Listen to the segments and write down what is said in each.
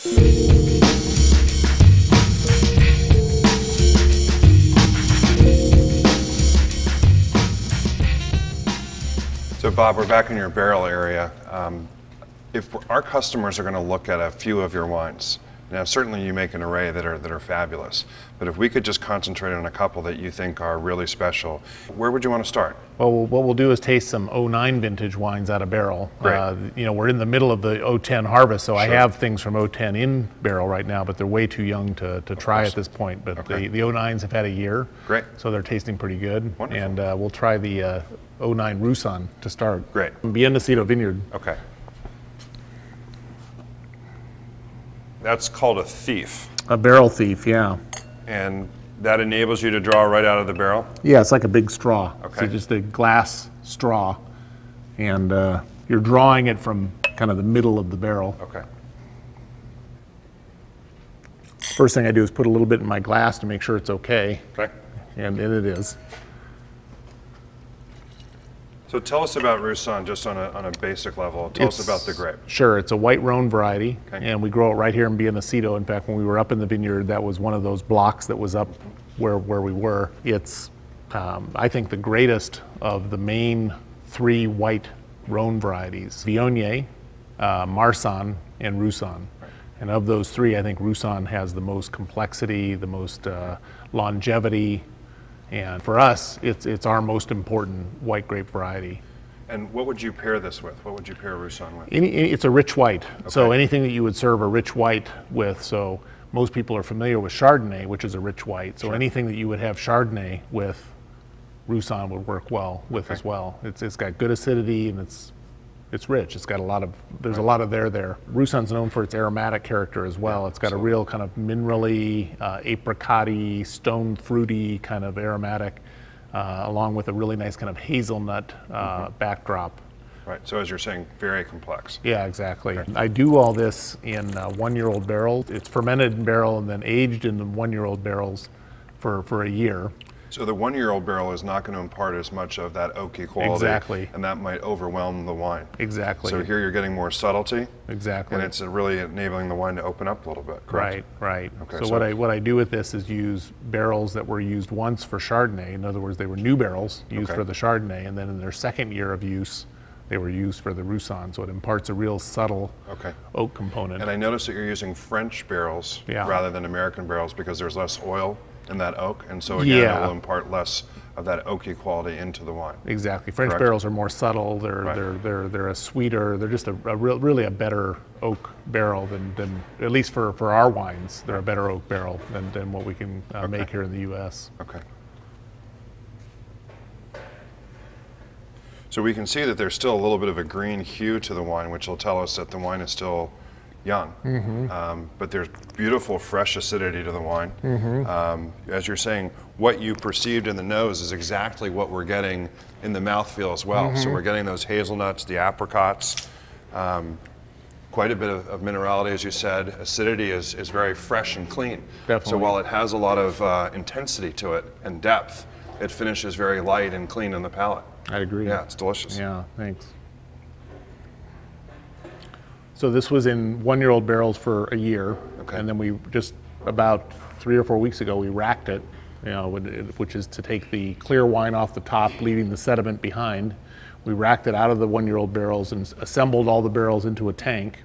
So Bob, we're back in your barrel area. If our customers are going to look at a few of your wines, now certainly you make an array that are fabulous, but if we could just concentrate on a couple that you think are really special, where would you want to start? Well, what we'll do is taste some '09 vintage wines out of barrel. Great. You know, we're in the middle of the '10 harvest, so Sure. I have things from '10 in barrel right now, but they're way too young to try at this point. But Okay. the '09s have had a year, Great. so they're tasting pretty good. Wonderful. And we'll try the '09 Roussanne to start. Great. Nacido Vineyard. Okay. That's called a thief. A barrel thief, yeah. And that enables you to draw right out of the barrel? Yeah, it's like a big straw. Okay. So just a glass straw, and you're drawing it from kind of the middle of the barrel. Okay. First thing I do is put a little bit in my glass to make sure it's okay, Okay. and it is. So tell us about Roussanne just on a basic level. Tell us about the grape. Sure, it's a white Rhone variety, Okay. and we grow it right here in Nacido. In fact, when we were up in the vineyard, that was one of those blocks that was up where we were. It's, I think, the greatest of the main three white Rhone varieties: Viognier, Marsanne, and Roussanne. Right. And of those three, I think Roussanne has the most complexity, the most longevity. And for us, it's our most important white grape variety. And what would you pair this with? What would you pair Roussanne with? It's a rich white. Okay. So anything that you would serve a rich white with, so most people are familiar with Chardonnay, which is a rich white. So Sure. anything that you would have Chardonnay with, Roussanne would work well with Okay. as well. It's got good acidity, and it's rich. It's got there's a lot of there. Roussanne's known for its aromatic character as well. It's got a real kind of minerally, apricot-y, stone fruity kind of aromatic, along with a really nice kind of hazelnut backdrop. Right, so as you're saying, very complex. Yeah, exactly. Okay. I do all this in one-year-old barrels. It's fermented in barrel and then aged in the one-year-old barrels for a year. So the one-year-old barrel is not going to impart as much of that oaky quality. Exactly. And that might overwhelm the wine. Exactly. So here you're getting more subtlety. Exactly. And it's really enabling the wine to open up a little bit, correct? Right. Okay, so so- what I do with this is use barrels that were used once for Chardonnay. In other words, they were new barrels used Okay. for the Chardonnay, and then in their second year of use, they were used for the Roussanne. So it imparts a real subtle Okay. oak component. And I noticed that you're using French barrels Yeah. rather than American barrels because there's less oil in that oak, and so again, Yeah. it will impart less of that oaky quality into the wine. Exactly. French Correct. barrels are more subtle. Right. They're a sweeter. They're just really a better oak barrel than at least for our wines. They're a better oak barrel than what we can make here in the U.S. Okay. So we can see that there's still a little bit of a green hue to the wine, which will tell us that the wine is still young. But there's beautiful fresh acidity to the wine. As you're saying, what you perceived in the nose is exactly what we're getting in the mouthfeel as well. So we're getting those hazelnuts, the apricots, quite a bit of minerality, as you said. Acidity is very fresh and clean. Definitely. So while it has a lot of intensity to it and depth, it finishes very light and clean in the palate. I agree. Yeah, it's delicious. Yeah, thanks. So this was in one-year-old barrels for a year, Okay. and then we just about 3 or 4 weeks ago we racked it, which is to take the clear wine off the top, leaving the sediment behind. We racked it out of the one-year-old barrels and assembled all the barrels into a tank,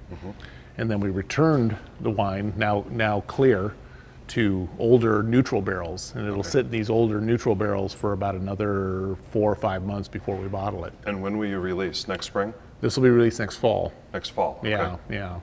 and then we returned the wine, now clear, to older neutral barrels, and it'll sit in these older neutral barrels for about another 4 or 5 months before we bottle it. And when will you release? Next spring? This will be released next fall. Next fall? Yeah, Okay. yeah.